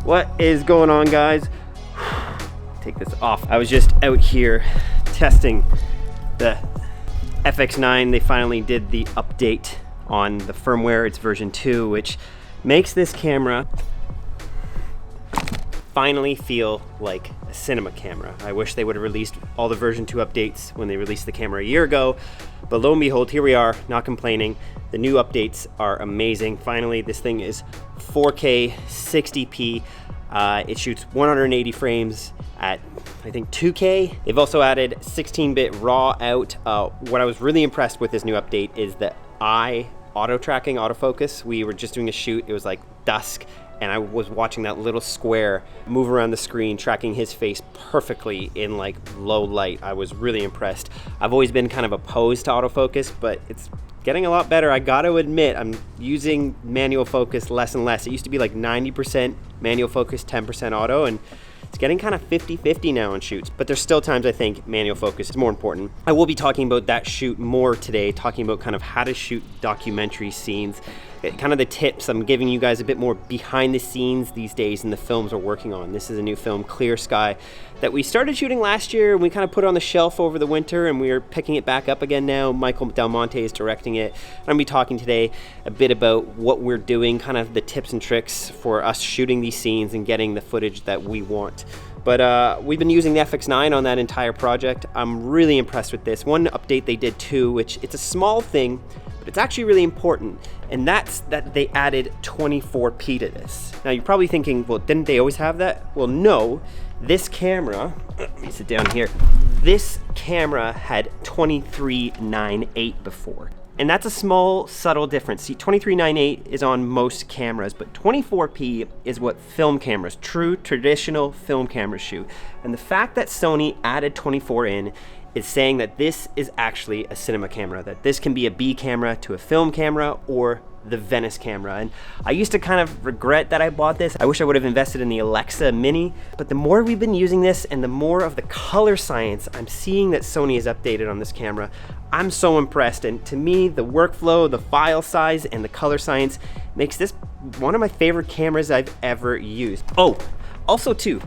What is going on, guys? Take this off. I was just out here testing the FX9. They finally did the update on the firmware. It's version 2, which makes this camera finally feel like a cinema camera. I wish they would have released all the version 2 updates when they released the camera a year ago, but lo and behold, here we are, not complaining. The new updates are amazing. Finally, this thing is 4K 60p. It shoots 180 frames at, I think, 2K. They've also added 16-bit RAW out. What I was really impressed with this new update is the eye auto tracking, autofocus. We were just doing a shoot, it was like dusk, and I was watching that little square move around the screen, tracking his face perfectly in like low light. I was really impressed. I've always been kind of opposed to autofocus, but it's getting a lot better. I gotta admit, I'm using manual focus less and less. It used to be like 90% manual focus, 10% auto, and it's getting kind of 50-50 now on shoots, but there's still times I think manual focus is more important. I will be talking about that shoot more today, talking about kind of how to shoot documentary scenes, kind of the tips. I'm giving you guys a bit more behind the scenes these days in the films we're working on. This is a new film, Clear Sky, that we started shooting last year and we kind of put it on the shelf over the winter, and we're picking it back up again now. Michael Del Monte is directing it. I'm gonna be talking today a bit about what we're doing, kind of the tips and tricks for us shooting these scenes and getting the footage that we want. But we've been using the FX9 on that entire project. I'm really impressed with this. One update they did too, which it's a small thing, but it's actually really important, and that's that they added 24p to this. Now you're probably thinking, well, didn't they always have that? Well, no. This camera, let me sit down here. This camera had 2398 before. And that's a small, subtle difference. See, 2398 is on most cameras, but 24p is what film cameras, true traditional film cameras shoot. And the fact that Sony added 24 in is saying that this is actually a cinema camera, that this can be a B camera to a film camera or the Venice camera. And I used to kind of regret that I bought this. I wish I would have invested in the Alexa Mini, but the more we've been using this and the more of the color science I'm seeing that Sony has updated on this camera, I'm so impressed. And to me, the workflow, the file size, and the color science makes this one of my favorite cameras I've ever used. Oh, also too,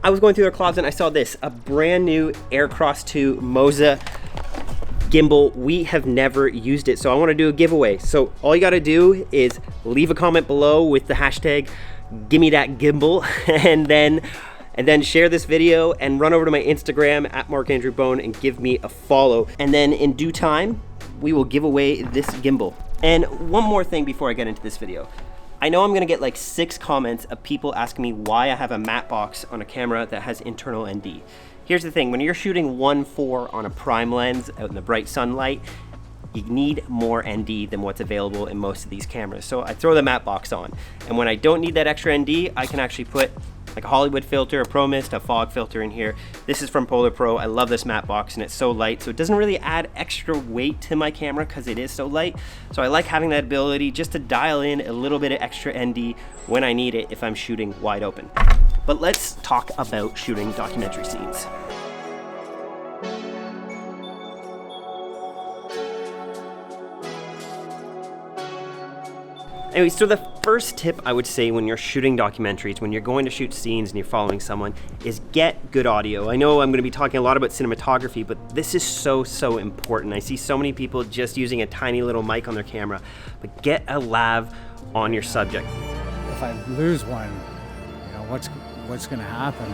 I was going through their closet and I saw this, a brand new Aircross 2 Moza gimbal. We have never used it, so I want to do a giveaway. So all you got to do is leave a comment below with the hashtag gimme that gimbal and then share this video and run over to my Instagram at MarkAndrewBone and give me a follow. And then in due time, we will give away this gimbal. And one more thing before I get into this video. I know I'm gonna get like 6 comments of people asking me why I have a matte box on a camera that has internal ND. Here's the thing, when you're shooting 1.4 on a prime lens out in the bright sunlight, you need more ND than what's available in most of these cameras. So I throw the matte box on, and when I don't need that extra ND, I can actually put like a Hollywood filter, a Pro Mist, a fog filter in here. This is from Polar Pro. I love this matte box and it's so light, so it doesn't really add extra weight to my camera because it is so light. So I like having that ability just to dial in a little bit of extra ND when I need it if I'm shooting wide open. But let's talk about shooting documentary scenes. Anyway, so the first tip I would say when you're shooting documentaries, when you're going to shoot scenes and you're following someone, is get good audio. I know I'm going to be talking a lot about cinematography, but this is so important. I see so many people just using a tiny little mic on their camera, but get a lav on your subject. If I lose one, you know, what's going to happen?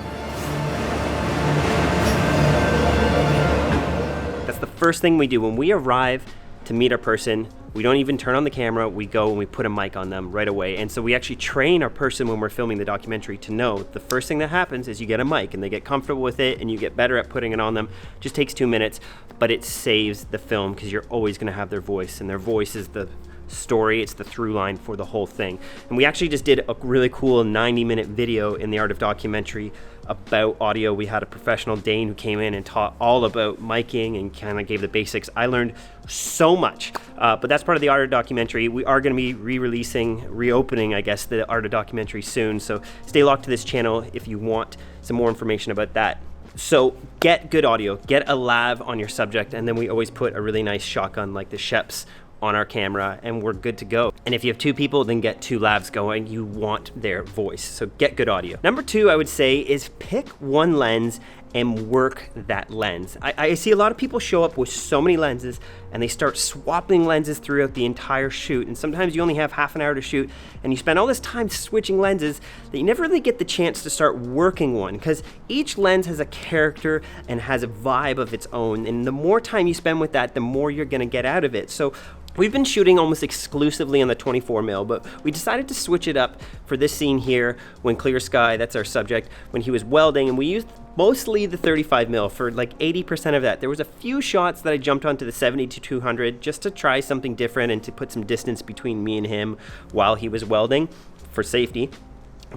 That's the first thing we do when we arrive to meet our person. We don't even turn on the camera, we go and we put a mic on them right away. And so we actually train our person when we're filming the documentary to know the first thing that happens is you get a mic and they get comfortable with it and you get better at putting it on them. It just takes 2 minutes, but it saves the film because you're always gonna have their voice, and their voice is the story, it's the through line for the whole thing. And we actually just did a really cool 90-minute video in the Art of Documentary about audio. We had a professional, Dane, who came in and taught all about miking and kind of gave the basics. I learned so much, but that's part of the Art of Documentary. We are going to be reopening, I guess, the Art of Documentary soon, so stay locked to this channel if you want some more information about that. So get good audio, get a lav on your subject, and then we always put a really nice shotgun like the Sheps on our camera and we're good to go. And if you have 2 people, then get 2 lavs going. You want their voice, so get good audio. Number 2, I would say, is pick one lens and work that lens. I see a lot of people show up with so many lenses and they start swapping lenses throughout the entire shoot, and sometimes you only have half an hour to shoot and you spend all this time switching lenses that you never really get the chance to start working one, because each lens has a character and has a vibe of its own, and the more time you spend with that, the more you're gonna get out of it. So we've been shooting almost exclusively on the 24mm, but we decided to switch it up for this scene here when Clear Sky, that's our subject, when he was welding, and we used mostly the 35mm for like 80% of that. There was a few shots that I jumped onto the 70-200 just to try something different and to put some distance between me and him while he was welding for safety.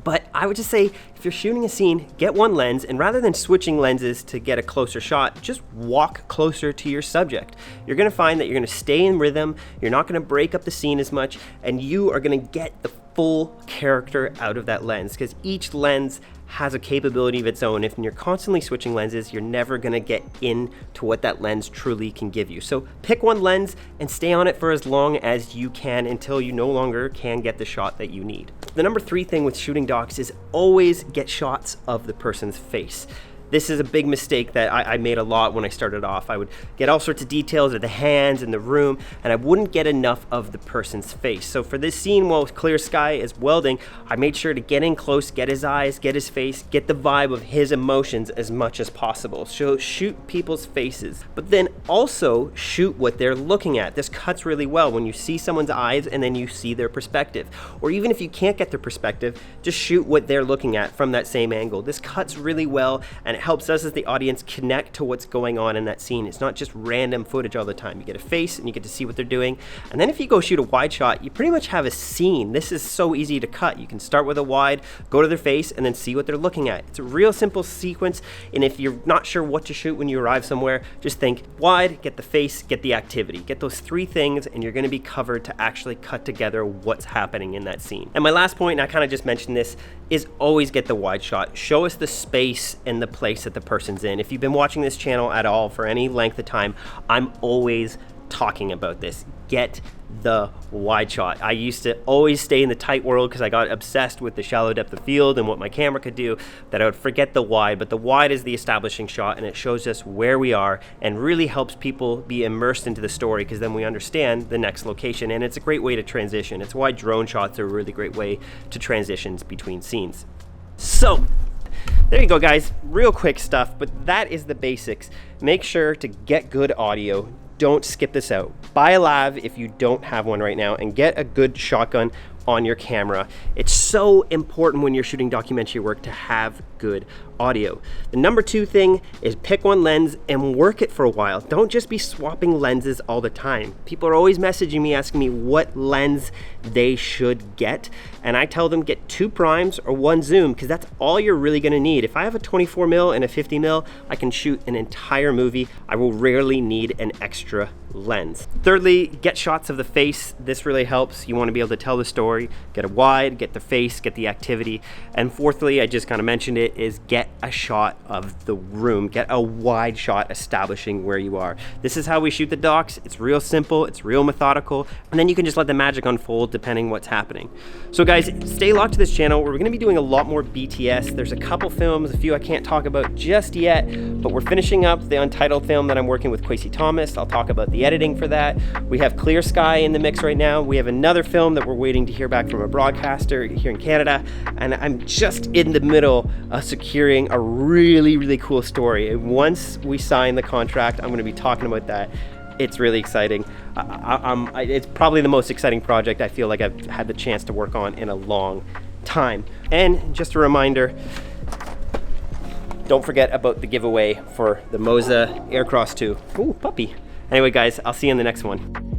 But I would just say, if you're shooting a scene, get one lens, and rather than switching lenses to get a closer shot, just walk closer to your subject. You're gonna find that you're gonna stay in rhythm, you're not gonna break up the scene as much, and you are gonna get the full character out of that lens, because each lens has a capability of its own. If you're constantly switching lenses, you're never gonna get into what that lens truly can give you. So pick one lens and stay on it for as long as you can until you no longer can get the shot that you need. The number 3 thing with shooting docs is always get shots of the person's face. This is a big mistake that I made a lot when I started off. I would get all sorts of details of the hands and the room, and I wouldn't get enough of the person's face. So for this scene while Clear Sky is welding, I made sure to get in close, get his eyes, get his face, get the vibe of his emotions as much as possible. So shoot people's faces, but then also shoot what they're looking at. This cuts really well when you see someone's eyes and then you see their perspective. Or even if you can't get their perspective, just shoot what they're looking at from that same angle. This cuts really well, and it helps us as the audience connect to what's going on in that scene. It's not just random footage all the time. You get a face and you get to see what they're doing. And then if you go shoot a wide shot, you pretty much have a scene. This is so easy to cut. You can start with a wide, go to their face, and then see what they're looking at. It's a real simple sequence, and if you're not sure what to shoot when you arrive somewhere, just think wide, get the face, get the activity. Get those 3 things and you're gonna be covered to actually cut together what's happening in that scene. And my last point, and I kind of just mentioned this, is always get the wide shot. Show us the space and the place that the person's in. If you've been watching this channel at all for any length of time, I'm always talking about this. Get the wide shot. I used to always stay in the tight world because I got obsessed with the shallow depth of field and what my camera could do, that I would forget the wide. But the wide is the establishing shot, and it shows us where we are and really helps people be immersed into the story, because then we understand the next location, and it's a great way to transition. It's why drone shots are a really great way to transitions between scenes. So there you go, guys. Real quick stuff, but that is the basics. Make sure to get good audio. Don't skip this out. Buy a lav if you don't have one right now, and get a good shotgun on your camera. It's so important when you're shooting documentary work to have good audio. The number 2 thing is pick one lens and work it for a while. Don't just be swapping lenses all the time. People are always messaging me asking me what lens they should get, and I tell them get 2 primes or 1 zoom, because that's all you're really gonna need. If I have a 24mm and a 50mm, I can shoot an entire movie. I will rarely need an extra lens. Thirdly, get shots of the face. This really helps. You want to be able to tell the story. Get a wide, get the face, get the activity. And fourthly, I just kind of mentioned it, is get a shot of the room. Get a wide shot establishing where you are. This is how we shoot the docs. It's real simple, it's real methodical, and then you can just let the magic unfold depending what's happening. So guys, stay locked to this channel. We're going to be doing a lot more BTS. There's a couple films, a few I can't talk about just yet, but we're finishing up the Untitled film that I'm working with Quasi Thomas. I'll talk about the editing for that. We have Clear Sky in the mix right now. We have another film that we're waiting to hear back from a broadcaster here in Canada, and I'm just in the middle of securing a really cool story. And once we sign the contract, I'm going to be talking about that It's really exciting. It's probably the most exciting project I feel like I've had the chance to work on in a long time. And just a reminder, don't forget about the giveaway for the Moza Aircross 2. Ooh, puppy. Anyway, guys, I'll see you in the next one.